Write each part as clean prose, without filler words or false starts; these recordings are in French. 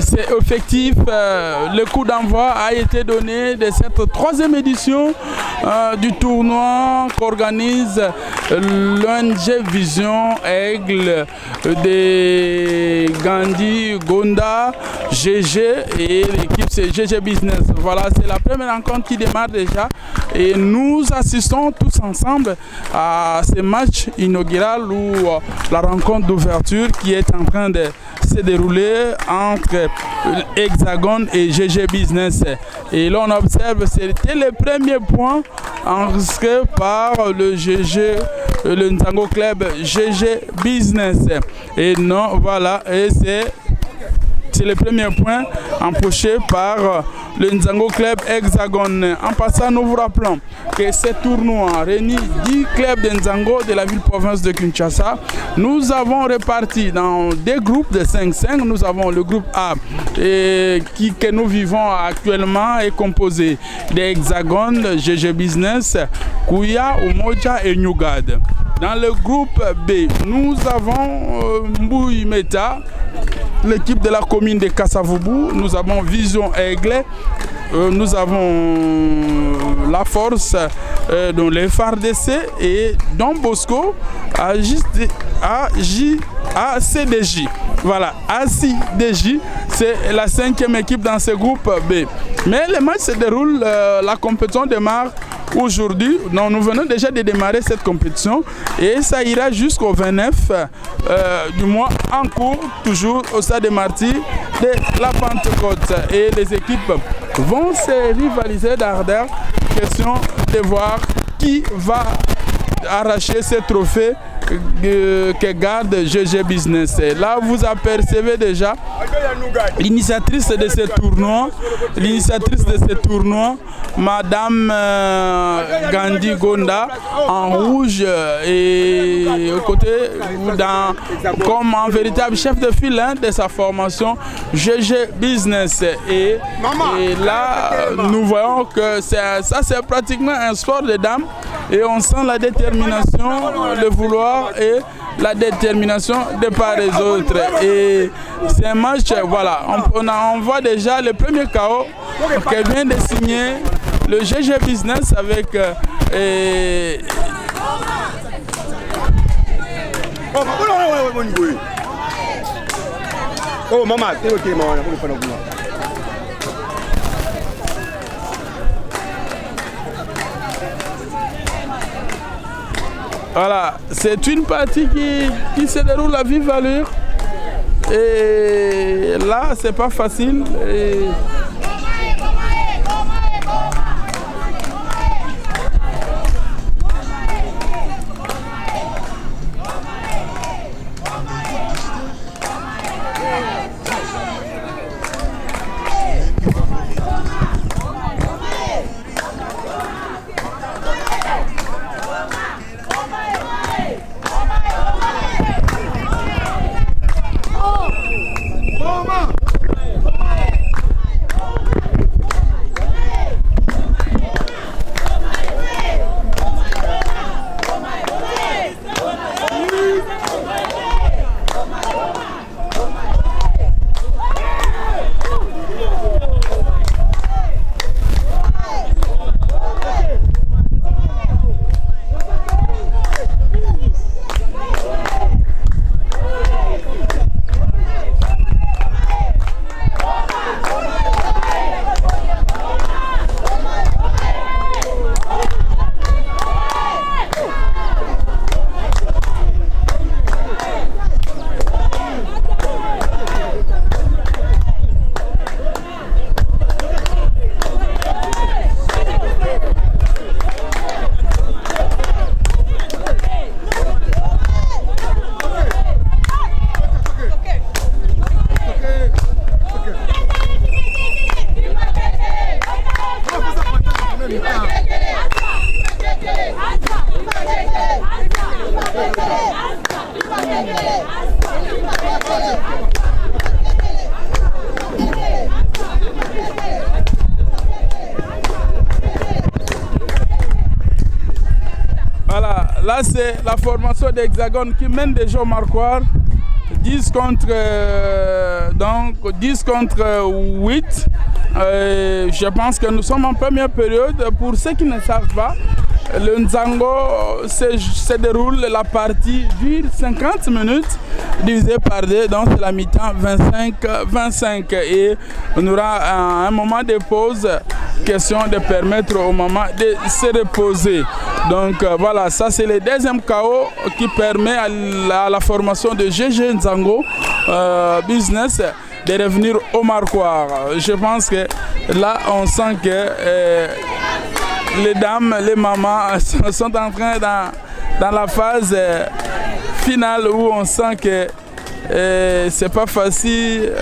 c'est effectif. Le coup d'envoi a été donné de cette troisième édition du tournoi qu'organise l'ONG Vision Aigle de Gandhi Gonda, GG et l'équipe c'est GG Business. Voilà, c'est la première rencontre qui démarre déjà et nous assistons tous ensemble à ce match inaugural ou la rencontre d'ouverture qui est en train de se dérouler entre Hexagone et GG Business. Et l'on observe, c'était le premier point inscrit par le GG, le Nzango Club GG Business. Et non, voilà, et c'est le premier point empoché par le Nzango Club Hexagone. En passant, nous vous rappelons que ce tournoi réunit 10 clubs de Nzango de la ville-province de Kinshasa. Nous avons réparti dans des groupes de 5-5. Nous avons le groupe A que nous vivons actuellement est composé d'Hexagone, GG Business, Kouya, Umoja et Newgad. Dans le groupe B, nous avons Mbouy Meta, l'équipe de la commune de Kassavubu, nous avons Vision Aigle, nous avons La Force, donc les FARDC et Don Bosco, ACDJ. Voilà, ACDJ, c'est la 5e équipe dans ce groupe B. Mais le match se déroule, la compétition démarre aujourd'hui. Nous venons déjà de démarrer cette compétition et ça ira jusqu'au 29 du mois en cours, toujours au stade de Marty de la Pentecôte. Et les équipes vont se rivaliser d'ardeur. Question de voir qui va arracher ce trophée que garde GG Business. Et là, vous apercevez déjà l'initiatrice de ce tournoi, Madame Gandhi Gonda, en rouge et au côté, comme un véritable chef de file de sa formation GG Business. Et là, nous voyons que ça, c'est pratiquement un sport de dames et on sent la détermination, le vouloir et la détermination de part et autres. Et c'est un match, voilà, on voit déjà le premier KO que vient de signer le GG Business avec voilà, c'est une partie qui se déroule à vive allure et là c'est pas facile. Voilà, là c'est la formation d'Hexagone qui mène déjà au marquoir 10 contre, donc 10 contre 8. Je pense que nous sommes en première période. Pour ceux qui ne savent pas, le Nzango se déroule, la partie dure 50 minutes divisé par 2, donc c'est la mi-temps 25-25 et on aura un moment de pause, question de permettre au moment de se reposer. Donc voilà, ça c'est le deuxième KO qui permet à la formation de GG Nzango Business de revenir au marquoir. Je pense que là on sent que les dames, les mamans sont en train dans la phase finale où on sent que c'est pas facile.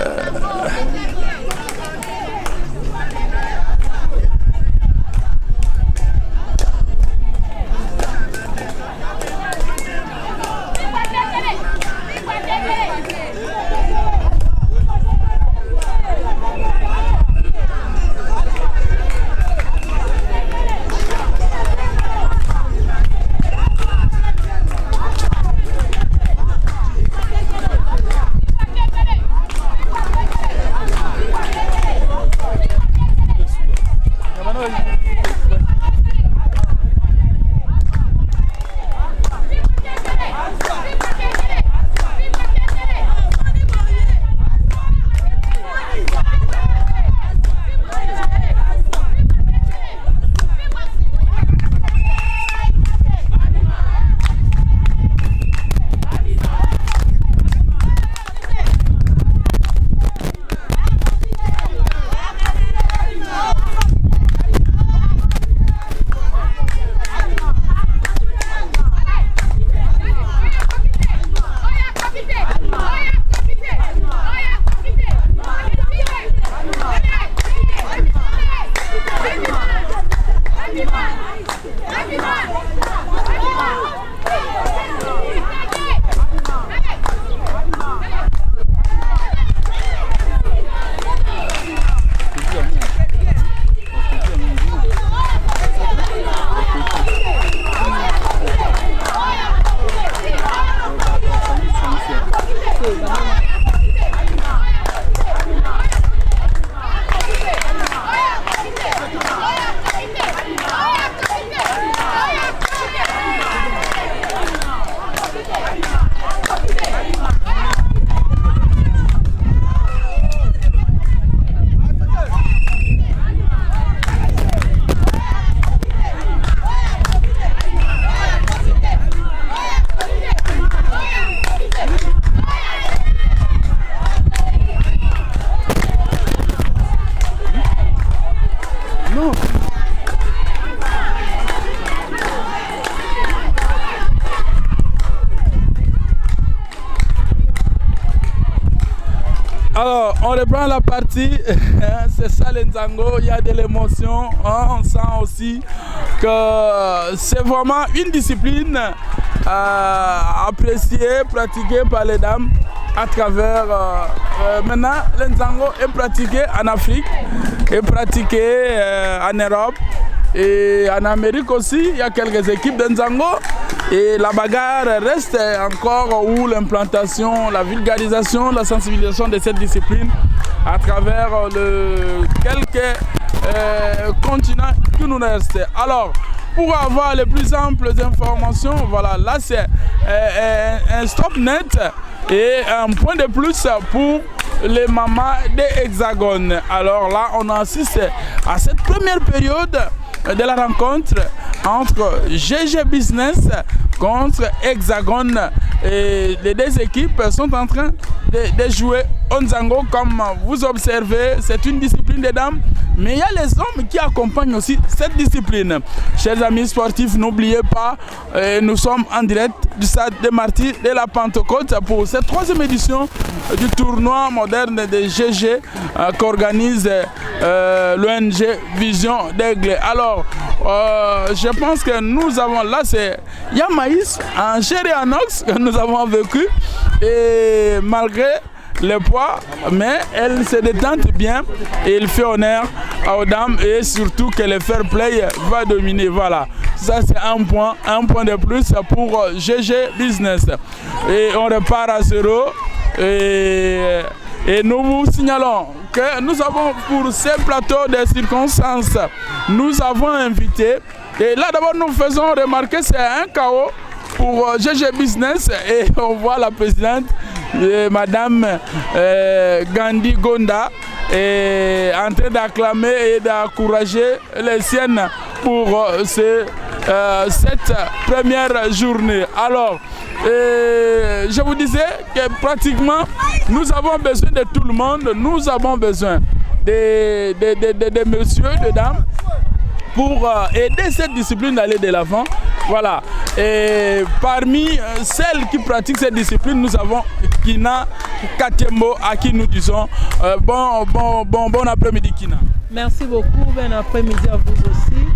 Alors, on reprend la partie, c'est ça le Nzango, il y a de l'émotion, on sent aussi que c'est vraiment une discipline appréciée, pratiquée par les dames à travers... maintenant, le Nzango est pratiqué en Afrique, est pratiqué en Europe et en Amérique aussi, il y a quelques équipes de Nzango. Et la bagarre reste encore où l'implantation, la vulgarisation, la sensibilisation de cette discipline à travers quelques continents qui nous restent. Alors, pour avoir les plus amples informations, voilà, là c'est un stop net et un point de plus pour les mamans des hexagones. Alors là, on assiste à cette première période de la rencontre entre GG Business contre Hexagone. Et les deux équipes sont en train de jouer au Nzango. Comme vous observez, c'est une discipline des dames, mais il y a les hommes qui accompagnent aussi cette discipline. Chers amis sportifs, n'oubliez pas, nous sommes en direct du stade des Martyrs de la Pentecôte pour cette troisième édition du tournoi moderne de GG qu'organise l'ONG Vision d'Aigle. Alors, je pense que nous avons là, il y a Maïs en chair et en os que nous avons vécu, et malgré le poids, mais elle se détente bien et il fait honneur aux dames et surtout que le fair play va dominer. Voilà, ça c'est un point de plus pour GG Business. Et on repart à zéro Et nous vous signalons que nous avons pour ce plateau de circonstances, nous avons invité, et là d'abord nous faisons remarquer c'est un chaos pour GG Business et on voit la présidente, Madame Gandhi Gonda, en train d'acclamer et d'encourager les siennes pour cette première journée. Alors, je vous disais que pratiquement nous avons besoin de tout le monde, nous avons besoin de messieurs, de dames pour aider cette discipline d'aller de l'avant. Voilà. Et parmi celles qui pratiquent cette discipline, nous avons Kina Katembo à qui nous disons bon après-midi Kina. Merci beaucoup, bon après-midi à vous aussi.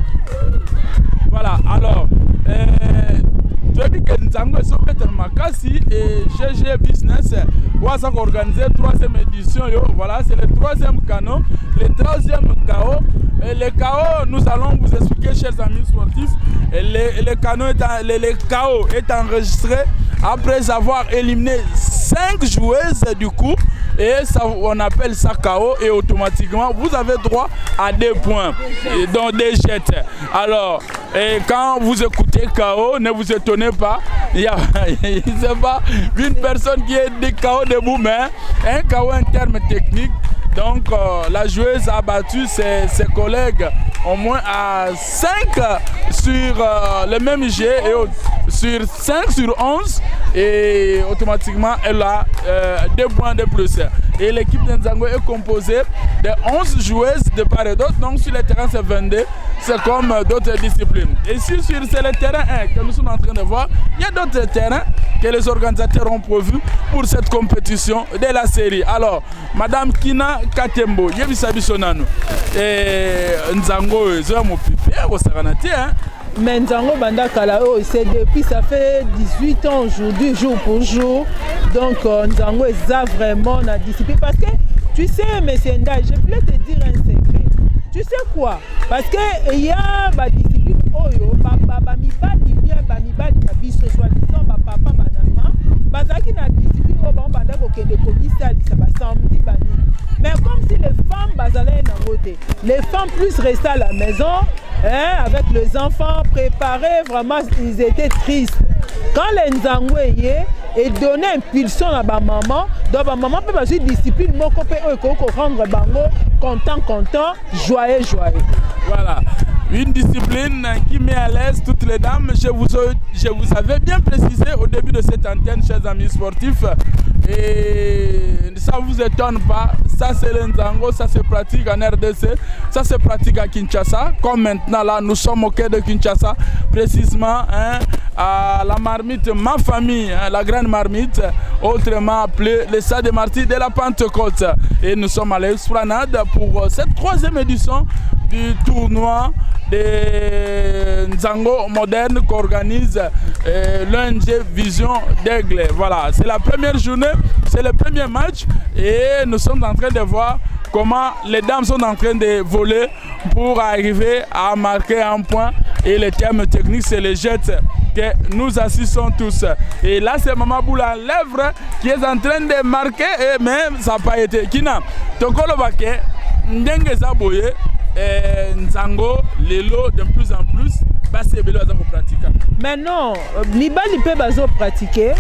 Voilà, alors, tu as dit que Nzango est Sopet Makasi et GG Business va organiser 3e édition. Voilà, c'est le 3e canot, le 3e KO. Et le KO, nous allons vous expliquer, chers amis sportifs, le KO est enregistré après avoir éliminé 5 joueuses du coup. Et ça, on appelle ça KO et automatiquement vous avez droit à 2 points dans des jets. Alors, quand vous écoutez KO, ne vous étonnez pas, il c'est pas une personne qui est des KO debout, mais un KO en termes techniques. Donc la joueuse a battu ses collègues au moins à 5 sur le même jet et sur 5 sur 11 et automatiquement elle a 2 points de plus. Et l'équipe de Nzango est composée de 11 joueuses de part et d'autre, donc sur le terrain c'est 22, c'est comme d'autres disciplines. Et sur c'est le terrain 1 que nous sommes en train de voir, il y a d'autres terrains que les organisateurs ont prévus pour cette compétition de la série. Alors, Madame Kina Katembo, Yebisabisonano, Nzango, mais Nzango Banda Kalao, c'est depuis, ça fait 18 ans aujourd'hui, jour pour jour. Donc Nzango est vraiment la discipline. Parce que, tu sais, M. Nda, je voulais te dire un secret. Tu sais quoi? Parce qu'il y a la discipline, mibali bien, mibali biso, soi-disant, papa, banana. Bazaki na discipline, banda kokende komisa, ça va samedi, bani. Mais comme si les femmes bazalaient dans côté, les femmes plus restaient à la maison, hein, avec les enfants préparés, vraiment ils étaient tristes. Quand les Nzango et donner impulsion à ma maman, donc ma maman peut passer discipline, mon copain rendre bango content, joyeux. Voilà. Une discipline qui met à l'aise toutes les dames. Je vous avais bien précisé au début de cette antenne, chers amis sportifs. Et ça ne vous étonne pas. Ça, c'est le Nzango, ça se pratique en RDC. Ça se pratique à Kinshasa. Comme maintenant, là, nous sommes au quai de Kinshasa. Précisément, hein, à la marmite, ma famille, hein, la grande marmite, autrement appelée le stade des martyrs de la Pentecôte. Et nous sommes à l'Esplanade pour cette 3e édition du tournoi de Nzango moderne qu'organise l'ONG Vision d'Aigle. Voilà, c'est la première journée, c'est le premier match et nous sommes en train de voir comment les dames sont en train de voler pour arriver à marquer un point. Et le terme technique, c'est les jets que nous assistons tous. Et là, c'est Maman Boula Lèvre qui est en train de marquer, et même ça n'a pas été. Kina, Tokolo Bake, Ndenge Zaboye, Nzango, Lelo, de plus en plus, c'est Belo Azako pratique. Mais non, Nibali peut bazo pratiquer.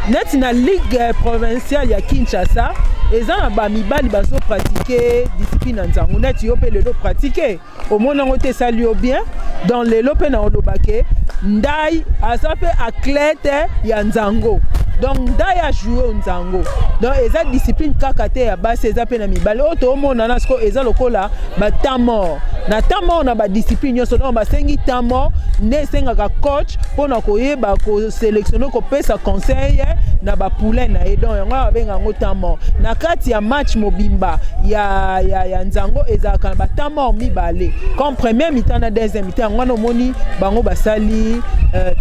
Net na ligue provinciale ya Kinshasa, et ça ba mibali bazo pratiquer discipline Nzango. Net yo pe lelo pratiquer. Au monde on te salue bien dans lelo pe na olobake. Ndai asape athlète ya Nzango. Donc Ndai a joué Nzango. Donc eza discipline kakate ya base eza pe na mibali. Oto mona na sko eza lokola ba tamo. Na tamo na ba discipline yo so donc ba sengi tamo ne senga ka coach pona koyeba ko sélectionner ko pesa conseil na ba poulain na edon yango abenga ngo tamo. Na kati ya match mobimba ya Nzango eza ka ba tamo mibale. Comme premier mi-temps na deuxième mi-temps ngwana moni bango basali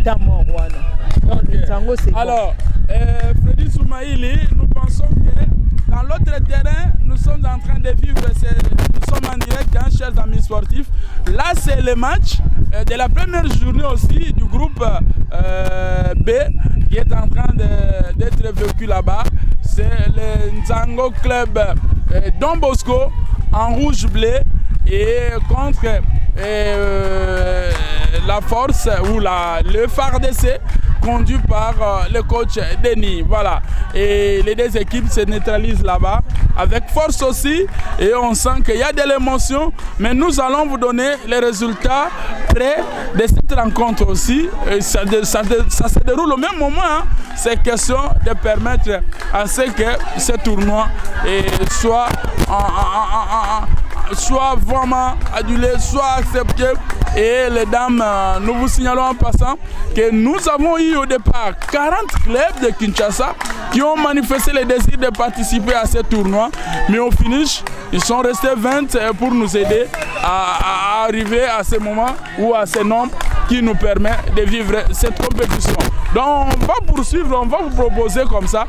tamo wana. Donc Nzango c'est alors Freddy Soumaïli, nous pensons que dans l'autre terrain, nous sommes en train de vivre, nous sommes en direct, hein, chers amis sportifs. Là, c'est le match de la première journée aussi du groupe B qui est en train d'être vécu là-bas. c'est le Nzango Club Don Bosco en rouge-bleu et contre la force ou le FARDC conduit par le coach Denis. Voilà. Et les deux équipes se neutralisent là-bas avec force aussi. Et on sent qu'il y a de l'émotion. Mais nous allons vous donner les résultats près de cette rencontre aussi. Et ça se déroule au même moment. Hein. C'est question de permettre à ce que ce tournoi soit vraiment adulé, soit accepté. Et les dames, nous vous signalons en passant que nous avons eu au départ 40 clubs de Kinshasa qui ont manifesté le désir de participer à ce tournoi. Mais au finish, ils sont restés 20 pour nous aider à arriver à ce moment ou à ce nombre qui nous permet de vivre cette compétition. Donc on va poursuivre, on va vous proposer comme ça.